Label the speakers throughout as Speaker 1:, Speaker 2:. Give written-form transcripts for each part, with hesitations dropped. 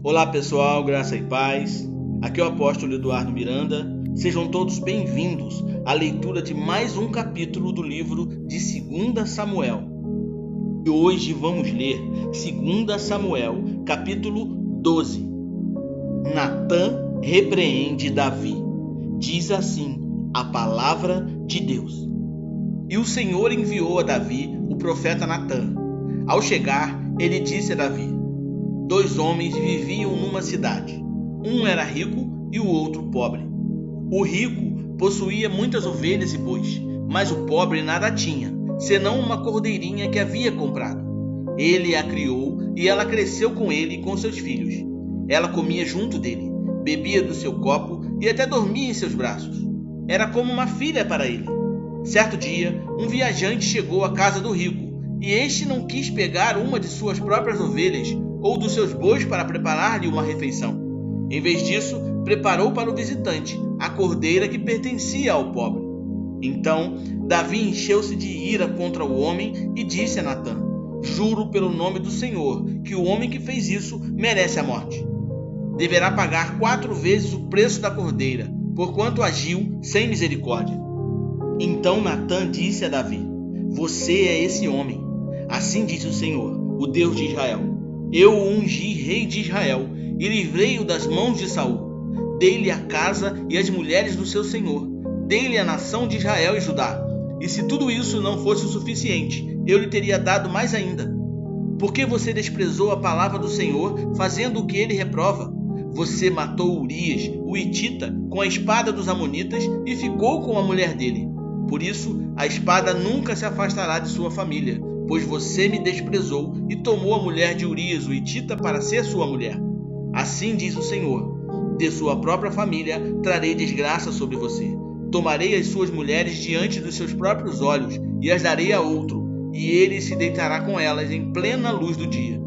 Speaker 1: Olá pessoal, graça e paz. Aqui é o apóstolo Eduardo Miranda. Sejam todos bem-vindos à leitura de mais um capítulo do livro de 2 Samuel. E hoje vamos ler 2 Samuel, capítulo 12. Natã repreende Davi. Diz assim a palavra de Deus. E o Senhor enviou a Davi o profeta Natã. Ao chegar, ele disse a Davi: 2 homens viviam numa cidade. Um era rico e o outro pobre. O rico possuía muitas ovelhas e bois, mas o pobre nada tinha, senão uma cordeirinha que havia comprado. Ele a criou e ela cresceu com ele e com seus filhos. Ela comia junto dele, bebia do seu copo e até dormia em seus braços. Era como uma filha para ele. Certo dia, um viajante chegou à casa do rico, e este não quis pegar uma de suas próprias ovelhas ou dos seus bois para preparar-lhe uma refeição. Em vez disso, preparou para o visitante a cordeira que pertencia ao pobre. Então, Davi encheu-se de ira contra o homem e disse a Natã: juro pelo nome do Senhor que o homem que fez isso merece a morte. Deverá pagar 4 vezes o preço da cordeira, porquanto agiu sem misericórdia. Então Natã disse a Davi: você é esse homem. Assim diz o Senhor, o Deus de Israel: eu o ungi rei de Israel e livrei-o das mãos de Saul. Dei-lhe a casa e as mulheres do seu senhor. Dei-lhe a nação de Israel e Judá. E se tudo isso não fosse o suficiente, eu lhe teria dado mais ainda. Por que você desprezou a palavra do Senhor, fazendo o que ele reprova? Você matou Urias, o hitita, com a espada dos amonitas e ficou com a mulher dele. Por isso, a espada nunca se afastará de sua família, pois você me desprezou e tomou a mulher de Urias, o hitita, para ser sua mulher. Assim diz o Senhor: de sua própria família trarei desgraça sobre você. Tomarei as suas mulheres diante dos seus próprios olhos e as darei a outro, e ele se deitará com elas em plena luz do dia.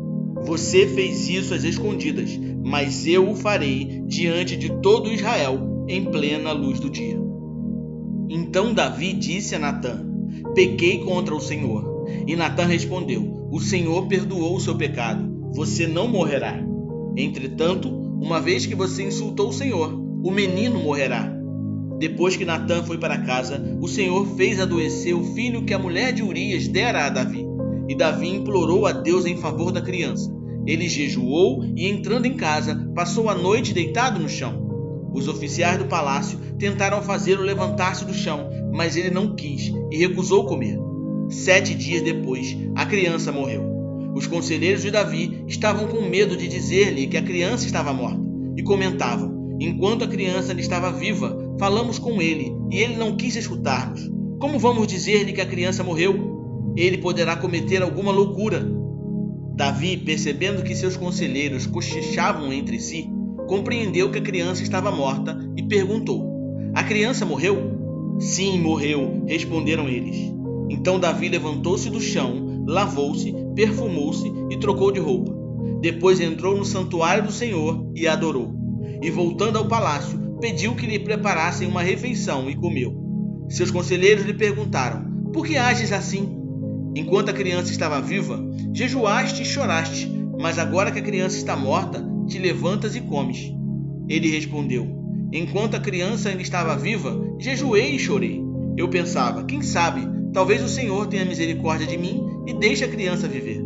Speaker 1: Você fez isso às escondidas, mas eu o farei diante de todo Israel em plena luz do dia. Então Davi disse a Natã: pequei contra o Senhor. E Natã respondeu: o Senhor perdoou o seu pecado, você não morrerá. Entretanto, uma vez que você insultou o Senhor, o menino morrerá. Depois que Natã foi para casa, o Senhor fez adoecer o filho que a mulher de Urias dera a Davi. E Davi implorou a Deus em favor da criança. Ele jejuou e, entrando em casa, passou a noite deitado no chão. Os oficiais do palácio tentaram fazê-lo levantar-se do chão, mas ele não quis e recusou comer. 7 dias depois, a criança morreu. Os conselheiros de Davi estavam com medo de dizer-lhe que a criança estava morta e comentavam: enquanto a criança ainda estava viva, falamos com ele e ele não quis escutar-nos. Como vamos dizer-lhe que a criança morreu? Ele poderá cometer alguma loucura. Davi, percebendo que seus conselheiros cochichavam entre si, compreendeu que a criança estava morta e perguntou: a criança morreu? Sim, morreu, responderam eles. Então Davi levantou-se do chão, lavou-se, perfumou-se e trocou de roupa. Depois entrou no santuário do Senhor e adorou. E voltando ao palácio, pediu que lhe preparassem uma refeição e comeu. Seus conselheiros lhe perguntaram: por que ages assim? Enquanto a criança estava viva, jejuaste e choraste, mas agora que a criança está morta, te levantas e comes. Ele respondeu: enquanto a criança ainda estava viva, jejuei e chorei. Eu pensava: quem sabe, talvez o Senhor tenha misericórdia de mim e deixe a criança viver.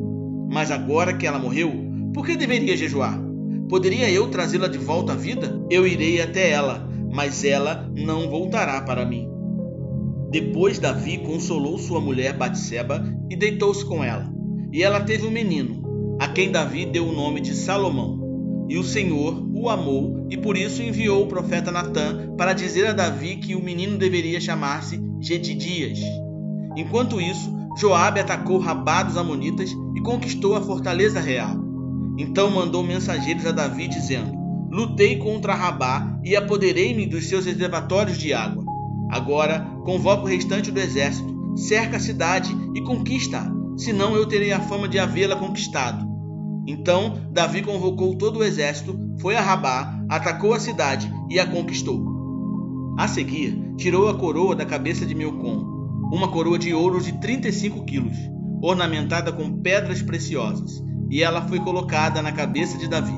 Speaker 1: Mas agora que ela morreu, por que deveria jejuar? Poderia eu trazê-la de volta à vida? Eu irei até ela, mas ela não voltará para mim. Depois Davi consolou sua mulher Batseba e deitou-se com ela. E ela teve um menino, a quem Davi deu o nome de Salomão. E o Senhor o amou e por isso enviou o profeta Natã para dizer a Davi que o menino deveria chamar-se Jedidias. Enquanto isso, Joabe atacou Rabá dos amonitas e conquistou a fortaleza real. Então mandou mensageiros a Davi dizendo: lutei contra Rabá e apoderei-me dos seus reservatórios de água. Agora convoca o restante do exército, cerca a cidade e conquista-a, senão eu terei a fama de havê-la conquistado. Então Davi convocou todo o exército, foi a Rabá, atacou a cidade e a conquistou. A seguir, tirou a coroa da cabeça de Milcom, uma coroa de ouro de 35 quilos, ornamentada com pedras preciosas, e ela foi colocada na cabeça de Davi.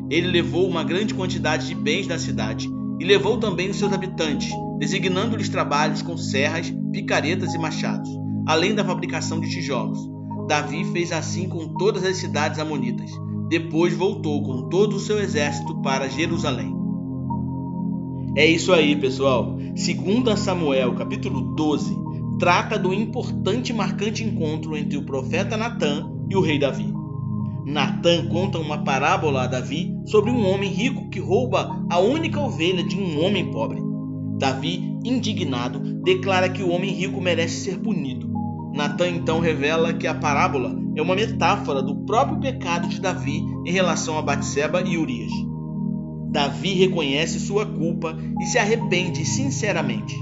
Speaker 1: Ele levou uma grande quantidade de bens da cidade e levou também os seus habitantes, designando-lhes trabalhos com serras, picaretas e machados, além da fabricação de tijolos. Davi fez assim com todas as cidades amonitas. Depois voltou com todo o seu exército para Jerusalém. É isso aí, pessoal. 2 Samuel, capítulo 12, trata do importante e marcante encontro entre o profeta Natã e o rei Davi. Natã conta uma parábola a Davi sobre um homem rico que rouba a única ovelha de um homem pobre. Davi, indignado, declara que o homem rico merece ser punido. Natã então revela que a parábola é uma metáfora do próprio pecado de Davi em relação a Batseba e Urias. Davi reconhece sua culpa e se arrepende sinceramente.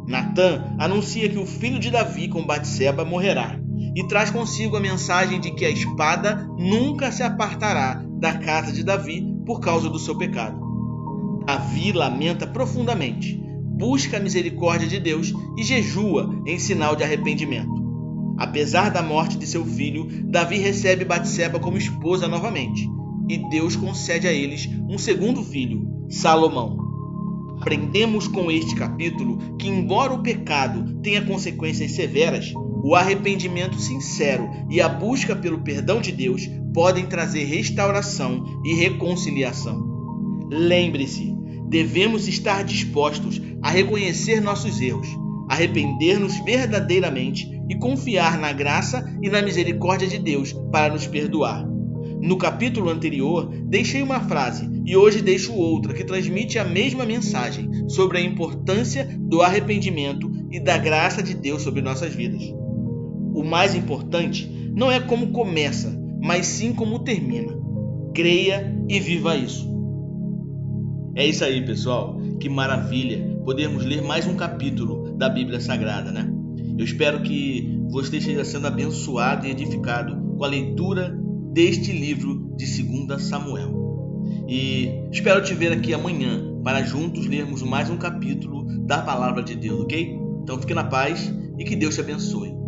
Speaker 1: Natã anuncia que o filho de Davi com Batseba morrerá e traz consigo a mensagem de que a espada nunca se apartará da casa de Davi por causa do seu pecado. Davi lamenta profundamente, busca a misericórdia de Deus e jejua em sinal de arrependimento. Apesar da morte de seu filho, Davi recebe Batseba como esposa novamente, e Deus concede a eles um segundo filho, Salomão. Aprendemos com este capítulo que, embora o pecado tenha consequências severas, o arrependimento sincero e a busca pelo perdão de Deus podem trazer restauração e reconciliação. Lembre-se, devemos estar dispostos a reconhecer nossos erros, arrepender-nos verdadeiramente e confiar na graça e na misericórdia de Deus para nos perdoar. No capítulo anterior, deixei uma frase e hoje deixo outra que transmite a mesma mensagem sobre a importância do arrependimento e da graça de Deus sobre nossas vidas. O mais importante não é como começa, mas sim como termina. Creia e viva isso. É isso aí, pessoal. Que maravilha podermos ler mais um capítulo da Bíblia Sagrada, né? Eu espero que você esteja sendo abençoado e edificado com a leitura deste livro de 2 Samuel. E espero te ver aqui amanhã para juntos lermos mais um capítulo da Palavra de Deus, ok? Então fique na paz e que Deus te abençoe.